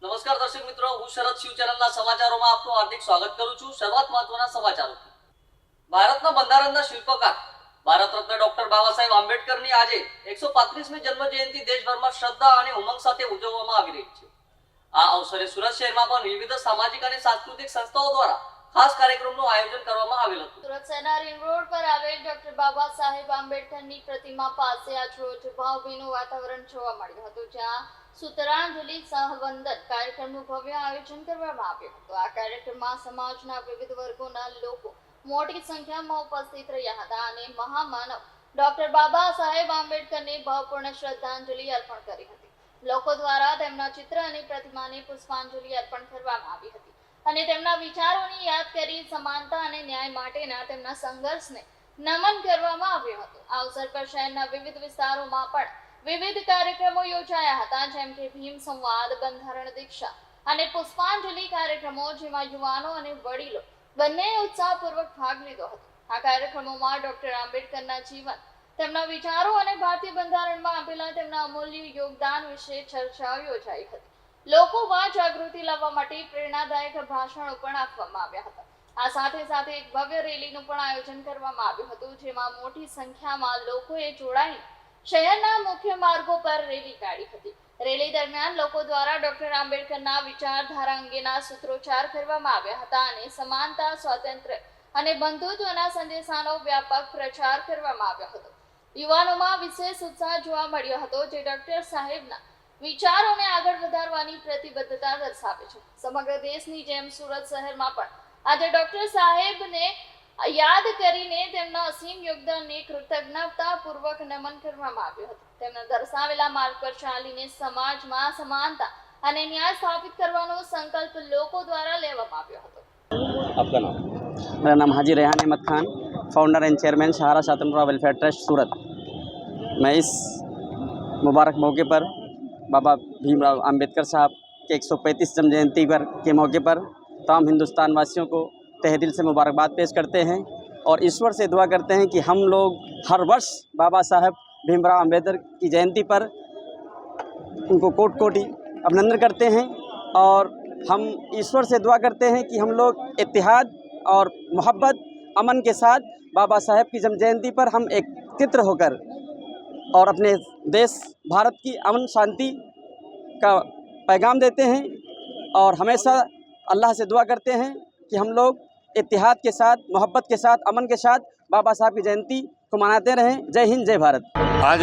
નમસ્કાર દર્શક મિત્રો, હું શરદ શિવ ચેનલના સમાચારોમાં આપનું હાર્દિક સ્વાગત કરું છું। શરૂઆત મહત્વના સમાચારોથી। ભારતના બંધારણના શિલ્પકાર ભારત રત્ન ડોક્ટર બાબા સાહેબ આંબેડકરની આજે 135મી જન્મ જયંતિ દેશભરમાં શ્રદ્ધા અને ઉમંગ સાથે ઉજવવામાં આવી રહી છે। આ અવસરે સુરત શહેરમાં પણ વિવિધ સામાજિક અને સાંસ્કૃતિક સંસ્થાઓ દ્વારા ખાસ કાર્યક્રમનું આયોજન કરવામાં આવેલ હતું। સુરત શહેરના રિંગ રોડ પર આવેલ ડોક્ટર બાબા સાહેબ આંબેડકરની પ્રતિમા પાસે આજરોજ ભાવભીનું વાતાવરણ જોવા મળ્યું હતું, જ્યાં સૂત્રાંજલિ સહવંદન કાર્યક્રમનું ભવ્ય આયોજન કરવામાં આવ્યું હતું। આ કાર્યક્રમમાં સમાજના વિવિધ વર્ગોના લોકો મોટી સંખ્યામાં ઉપસ્થિત રહ્યા હતા અને મહામાનવ ડોક્ટર બાબા સાહેબ આંબેડકરને ભાવપૂર્ણ શ્રદ્ધાંજલિ અર્પણ કરી હતી। લોકો દ્વારા તેમના ચિત્ર અને પ્રતિમાને પુષ્પાંજલિ અર્પણ કરવામાં આવી હતી અને તેમના વિચારોને યાદ કરી સમાનતા અને ન્યાય માટેના તેમના સંઘર્ષને નમન કરવામાં આવ્યું હતું। આ અવસર પર શહેરના વિવિધ વિસ્તારોમાં પણ વિવિધ કાર્યક્રમો યોજાયા હતા, જેમ કે ભીમ સંવાદ, બંધારણ દીક્ષા અને પુષ્પાંજલિ કાર્યક્રમો, જેમાં યુવાનો અને વડીલો બંને ઉત્સાહપૂર્વક ભાગ લીધો હતો। આ કાર્યક્રમોમાં ડોક્ટર આંબેડકરના જીવન, તેમના વિચારો અને ભારતીય બંધારણમાં આપેલા તેમના અમૂલ્ય યોગદાન વિશે ચર્ચાઓ યોજાઈ હતી। લોકોમાં જાગૃતિ લાવવા માટે પ્રેરણાદાયક ભાષણો પણ આપવામાં આવ્યા હતા। આ સાથે સાથે એક ભવ્ય રેલીનું પણ આયોજન કરવામાં આવ્યું હતું, જેમાં મોટી સંખ્યામાં લોકોએ જોડાઈને શહેરના મુખ્ય માર્ગો પર રેલી કાઢી હતી। રેલી દરમિયાન લોકો દ્વારા ડોક્ટર આંબેડકરના વિચારધારા અંગેના સૂત્રોચ્ચાર કરવામાં આવ્યા હતા અને સમાનતા, સ્વાતંત્ર્ય અને બંધુત્વના સંદેશાનો વ્યાપક પ્રચાર કરવામાં આવ્યો હતો। યુવાનોમાં વિશેષ ઉત્સાહ જોવા મળ્યો હતો, જે ડોક્ટર સાહેબના વિચારોને આગળ વધારવાની પ્રતિબદ્ધતા દર્શાવે છે। સમગ્ર દેશની જેમ સુરત શહેરમાં પણ આજે ડોક્ટર સાહેબને યાદ કરીને તેમના અસીમ યોગદાનને કૃતજ્ઞતાપૂર્વક નમન કરવામાં આવ્યું હતું। તેમના દર્શાવેલા માર્ગ પર ચાલીને સમાજમાં સમાનતા અને ન્યાય સ્થાપિત કરવાનો સંકલ્પ લોકો દ્વારા લેવામાં આવ્યો હતો। आपका नाम? मेरा नाम Haji Rehan Ahmed Khan, founder and chairman Sahara Swatantrata welfare trust सूरत। मैं इस मुबारक मौके पर बाबा भीमराव आम्बेडकर साहब के 135 जन्म जयंती पर के मौके पर तमाम हिंदुस्तान वासियों को तहे दिल से मुबारकबाद पेश करते हैं और ईश्वर से दुआ करते हैं कि हम लोग हर वर्ष बाबा साहब भीमराव आम्बेडकर की जयंती पर उनको कोटि कोटि अभिनंदन करते हैं और हम ईश्वर से दुआ करते हैं कि हम लोग इत्तेहाद और मोहब्बत, अमन के साथ बाबा साहब की जन्म जयंती पर हम एकत्रित होकर और अपने देश भारत की अमन शांति का पैगाम देते हैं और हमेशा अल्लाह से दुआ करते हैं कि हम लोग इत्तेहाद के साथ, मोहब्बत के साथ, अमन के साथ बाबा साहब की जयंती को मनाते रहें। जय हिंद, जय भारत। आज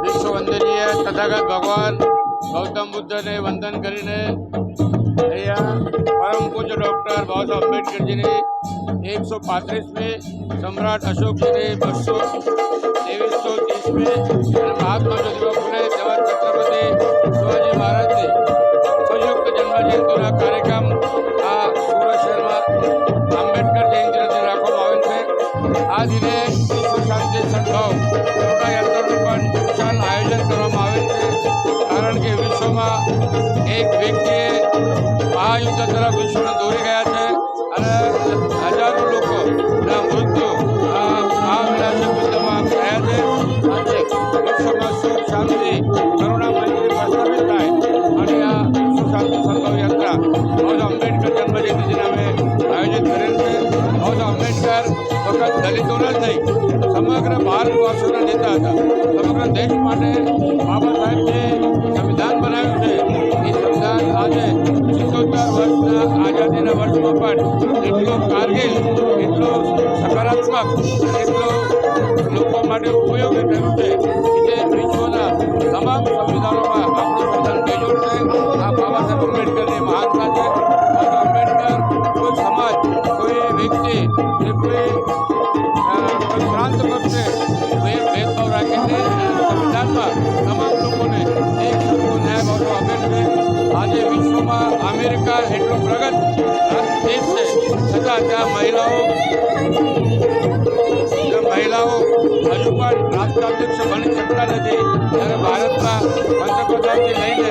विश्व वंदनीय तथागत भगवान गौतम बुद्ध ने वंदन करीने परम पूज्य डॉक्टर बाबा साहब आंबेडकर जी ने 135 में सम्राट अशोक जी ने 2330 में महात्मा ज्योतिबा फुले जवाहर छत्रपति शिवाजी महाराज ने संयुक्त जन्म जयंती कार्यक्रम आ सूरत शहर में आंबेडकर जयंती राखवामां आवेल छे। आ दिने विश्व शांति सद्भाव યાત્રાનું પણ વિશાળ આયોજન કરવામાં આવેલ છે, કારણ કે વિશ્વમાં એક વ્યક્તિએ મહાયુદ્ધ તરફ વિશ્વને દોરી ગયા છે અને હજારો લોકોના મૃત્યુ આ મહાવિનાશક યુદ્ધમાં થયા છે। આજે વિશ્વમાં સુખ, શાંતિ, કરુણામયથી પ્રસ્થાપિત થાય અને આ વિશ્વ શાંતિ સંભવ યાત્રા બાબા આંબેડકર જન્મજયંતિ નામે આયોજિત કરેલ છે। બાબા આંબેડકર ફક્ત દલિતોના જ નહીં, સમગ્ર ભારતવાસીઓના નેતા હતા। સમગ્ર દેશ માટે બાબા સાહેબ જે સંવિધાન બનાવ્યું છે, એ સંવિધાન આજે 77 વર્ષના આઝાદીના વર્ષમાં પણ એટલો કારગિલ, એટલો સકારાત્મક, એટલો લોકો માટે ઉપયોગી થયું છે કે જે વિશ્વના તમામ સંવિધાનોમાં આપણું સંવિધાન બેજોડ છે। આ બાબા સાહેબ આંબેડકરની મહાનતા છે। બાબા આંબેડકર કોઈ સમાજ, કોઈ વ્યક્તિ, કોઈ પ્રાંત પક્ષે ભેદભાવ રાખીને સંવિધાનમાં તમામ લોકોને એક સરખો ન્યાય ભાવ આપેલ છે। આજે વિશ્વમાં અમેરિકા એટલો પ્રગત દેશ છે, છતાં ત્યાં મહિલાઓ હજુ પણ રાષ્ટ્રાધ્યક્ષ બની શકતા નથી। ત્યારે ભારતમાં પંતપ્રધાનથી લઈને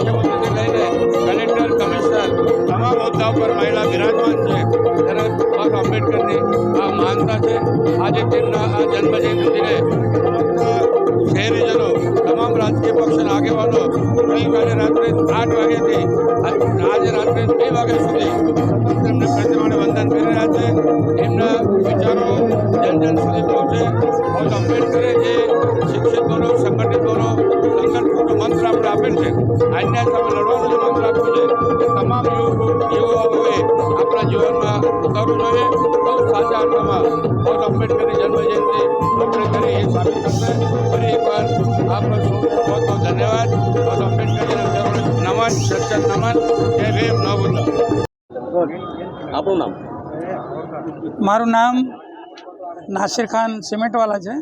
મુખ્યમંત્રીથી લઈને કલેક્ટર, કમિશનર તમામ હોદ્દાઓ પર મહિલા બિરાજમાન છે। ત્યારે બાબા આંબેડકરની આ મહાનતા છે। આજે તેમના આ જન્મજયંતિને શહેરીજનો, તમામ રાજકીય પક્ષના આગેવાનો ગઈકાલે રાત્રે 8 વાગ્યાથી આજે રાત્રે 2 વાગ્યા સુધી તેમને પ્રતિમાને વંદન કરી રહ્યા છે. એમના વિચારો જન સુધી પહોંચે. બાબા આંબેડકરે જે શિક્ષિત બનો, સંગઠિત બનો, સંઘર્ષનો મંત્ર આપણે આપેલ છે, અન્યાય સામે લડવાનો જે મંત્ર આપ્યો છે, એ તમામ યુવાઓએ આપણા જીવનમાં ઉતારવું જોઈએ. બહુ સાચા અર્થમાં બાબા આંબેડકરની જન્મજયંતિ આપણે કરી એ સાબિત કરશે. ફરી એકવાર આપનો બહુ બહુ ધન્યવાદ. બાબા આંબેડકરજીના વિચારોને નમન, સચ્ચત નમન. જય ભીમ, નવ બુદ્ધ. આપણું નામ? મારું નામ નાસિર ખાન સિમેન્ટવાલા છે.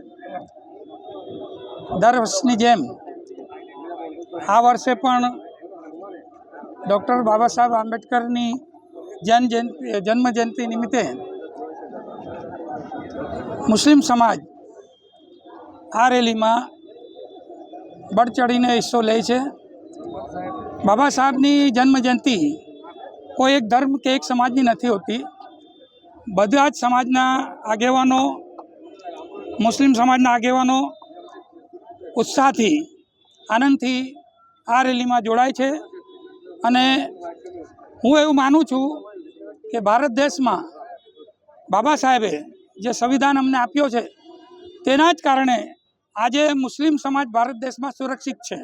દર વર્ષની જેમ આ વર્ષે પણ ડૉક્ટર બાબા સાહેબ આંબેડકરની જન્મજયંતિ નિમિત્તે મુસ્લિમ સમાજ આ રેલીમાં બઢ ચઢીને હિસ્સો લે છે. બાબા સાહેબની જન્મજયંતિ કોઈ એક ધર્મ કે એક સમાજની નથી હોતી. બધા જ સમાજના આગેવાનો, મુસ્લિમ સમાજના આગેવાનો ઉત્સાહથી, આનંદથી આ રેલીમાં જોડાય છે. અને હું એવું માનું છું કે ભારત દેશમાં બાબા સાહેબે જે સંવિધાન અમને આપ્યો છે તેના જ કારણે આજે મુસ્લિમ સમાજ ભારત દેશમાં સુરક્ષિત છે.